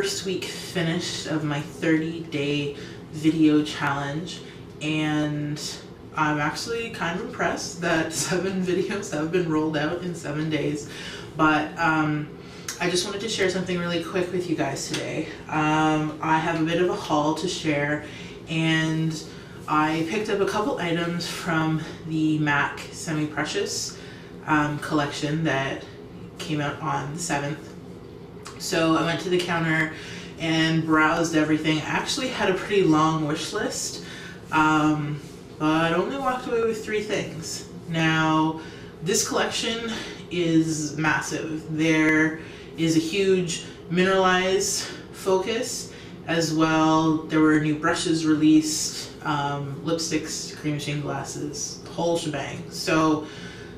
first week finished of my 30-day video challenge, and I'm actually kind of impressed that 7 videos have been rolled out in 7 days. But I just wanted to share something really quick with you guys today. I have a bit of a haul to share, and I picked up a couple items from the MAC Semi-Precious collection that came out on the 7th. So I went to the counter and browsed everything. I actually had a pretty long wish list, but only walked away with 3 things. Now, this collection is massive. There is a huge mineralized focus as well. There were new brushes released, lipsticks, cream sheen glasses, the whole shebang. So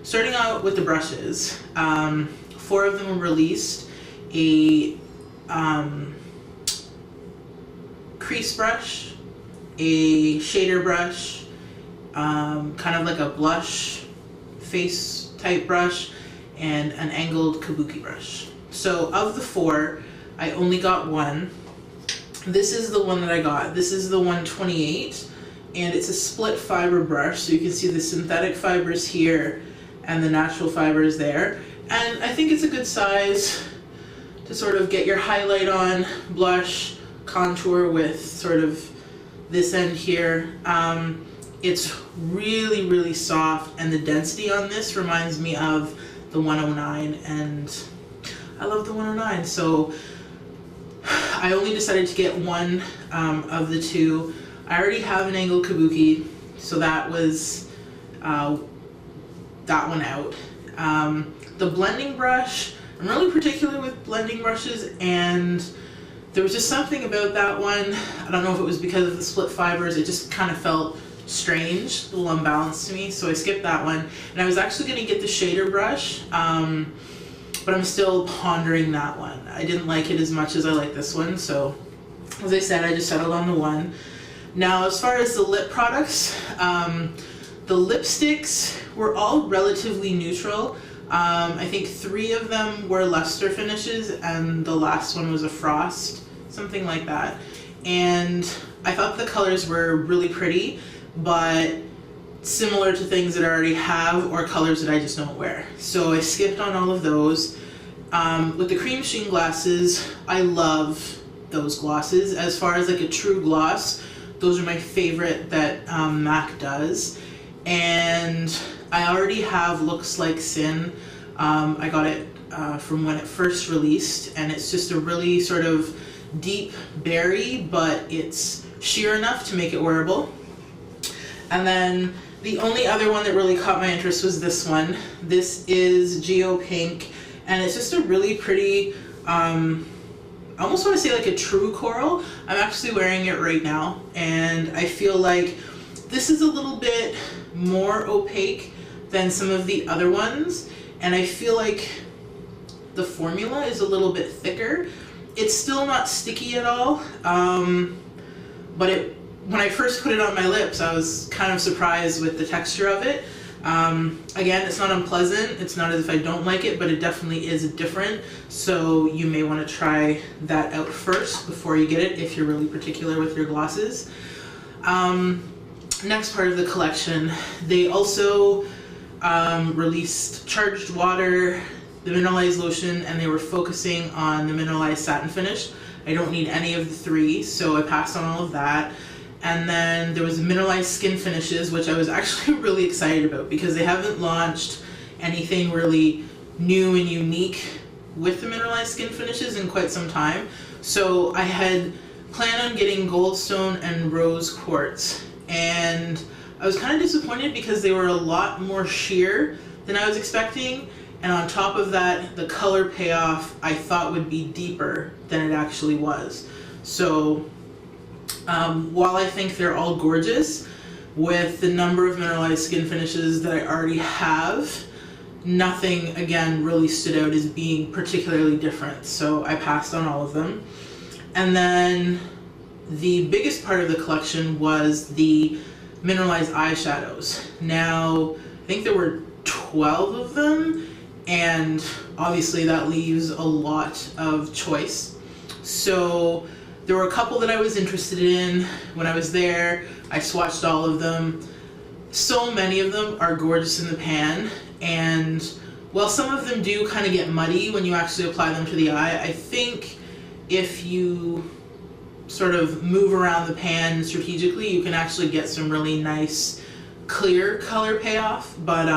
starting out with the brushes, 4 of them were released. A crease brush, a shader brush, kind of like a blush face type brush, and an angled kabuki brush. So of the 4, I only got 1. This is the one that I got. This is the 128, and it's a split fiber brush, so you can see the synthetic fibers here and the natural fibers there. And I think it's a good size to sort of get your highlight on, blush, contour with sort of this end here. It's really, really soft, and the density on this reminds me of the 109, and I love the 109, so I only decided to get 1 of the 2. I already have an angled kabuki, so that was that one out. The blending brush, I'm really particular with blending brushes, and there was just something about that one. I don't know if it was because of the split fibers, it just kind of felt strange, a little unbalanced to me, so I skipped that one. And I was actually going to get the shader brush, but I'm still pondering that one. I didn't like it as much as I like this one, so as I said, I just settled on the 1. Now, as far as the lip products, the lipsticks were all relatively neutral. I think 3 of them were luster finishes, and the last one was a frost, something like that. And I thought the colors were really pretty, but similar to things that I already have or colors that I just don't wear. So I skipped on all of those. With the cream sheen glasses, I love those glosses. As far as like a true gloss, those are my favorite that MAC does. And I already have Looks Like Sin. I got it from when it first released, and it's just a really sort of deep berry, but it's sheer enough to make it wearable. And then the only other one that really caught my interest was this one. This is geo-pink, and it's just a really pretty, I almost want to say like a true coral. I'm actually wearing it right now, and I feel like this is a little bit more opaque than some of the other ones, and I feel like the formula is a little bit thicker. It's still not sticky at all, but when I first put it on my lips, I was kind of surprised with the texture of it. Again, it's not unpleasant. It's not as if I don't like it, but it definitely is different. So you may want to try that out first before you get it if you're really particular with your glosses. Next part of the collection, they also released Charged Water, the mineralized lotion, and they were focusing on the mineralized satin finish. I don't need any of the 3, so I passed on all of that. And then there was mineralized skin finishes, which I was actually really excited about because they haven't launched anything really new and unique with the mineralized skin finishes in quite some time. So I had planned on getting Goldstone and Rose Quartz, and I was kind of disappointed because they were a lot more sheer than I was expecting, and on top of that, the color payoff I thought would be deeper than it actually was. So while I think they're all gorgeous, with the number of mineralized skin finishes that I already have, nothing again really stood out as being particularly different, so I passed on all of them. And then the biggest part of the collection was the mineralized eyeshadows. Now, I think there were 12 of them, and obviously that leaves a lot of choice. So there were a couple that I was interested in when I was there. I swatched all of them. So many of them are gorgeous in the pan, and while some of them do kind of get muddy when you actually apply them to the eye, I think if you sort of move around the pan strategically, you can actually get some really nice clear color payoff. But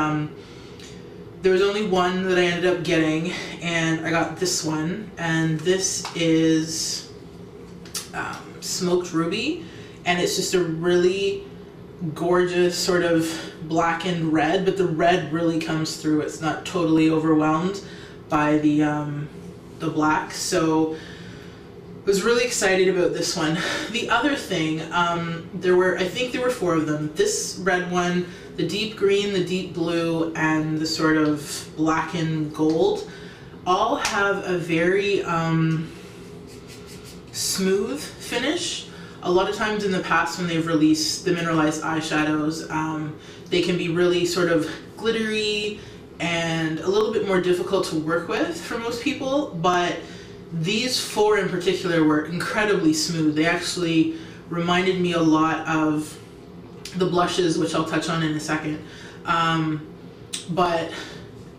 there was only one that I ended up getting, and I got this one, and this is Smoked Ruby, and it's just a really gorgeous sort of blackened red, but the red really comes through. It's not totally overwhelmed by the black, so I was really excited about this one. The other thing, I think there were 4 of them. This red one, the deep green, the deep blue, and the sort of blackened gold all have a very smooth finish. A lot of times in the past when they've released the mineralized eyeshadows, they can be really sort of glittery and a little bit more difficult to work with for most people, but these 4 in particular were incredibly smooth. They actually reminded me a lot of the blushes, which I'll touch on in a second. But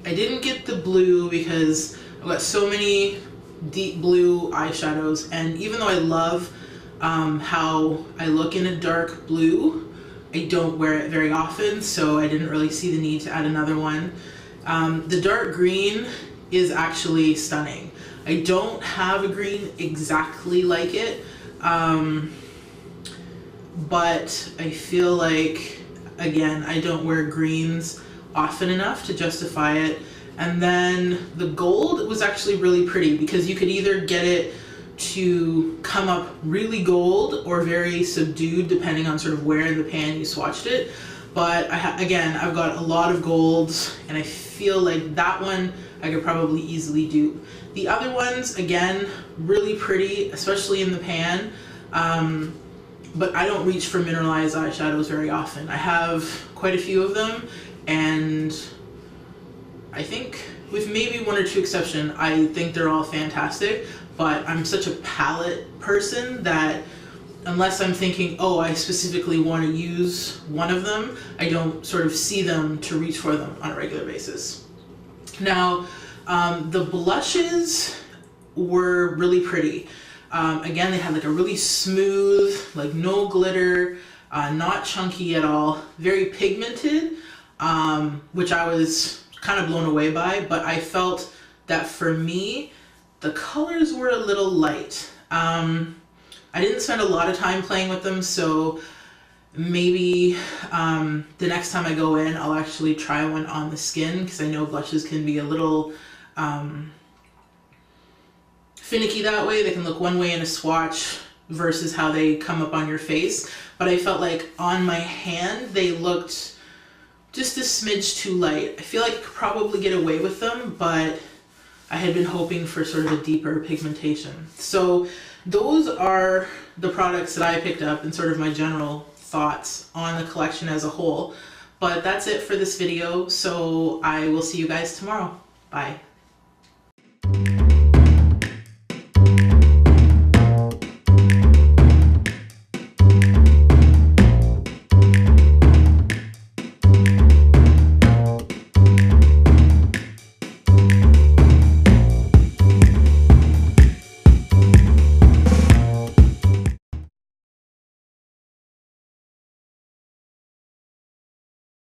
I didn't get the blue because I've got so many deep blue eyeshadows, and even though I love how I look in a dark blue, I don't wear it very often, so I didn't really see the need to add another one. The dark green is actually stunning. I don't have a green exactly like it, but I feel like, again, I don't wear greens often enough to justify it. And then the gold was actually really pretty because you could either get it to come up really gold or very subdued depending on sort of where in the pan you swatched it. But again, I've got a lot of golds, and I feel like that one I could probably easily do. The other ones, again, really pretty, especially in the pan, but I don't reach for mineralized eyeshadows very often. I have quite a few of them, and I think with maybe 1 or 2 exceptions, I think they're all fantastic, but I'm such a palette person that unless I'm thinking, oh, I specifically want to use one of them, I don't sort of see them to reach for them on a regular basis. Now, the blushes were really pretty. Again, they had like a really smooth, like no glitter, not chunky at all, very pigmented, which I was kind of blown away by, but I felt that for me, the colors were a little light. I didn't spend a lot of time playing with them, so maybe the next time I go in, I'll actually try one on the skin, because I know blushes can be a little finicky that way. They can look one way in a swatch versus how they come up on your face. But I felt like on my hand, they looked just a smidge too light. I feel like I could probably get away with them, but I had been hoping for sort of a deeper pigmentation. So those are the products that I picked up and sort of my general thoughts on the collection as a whole. But that's it for this video, so I will see you guys tomorrow. Bye.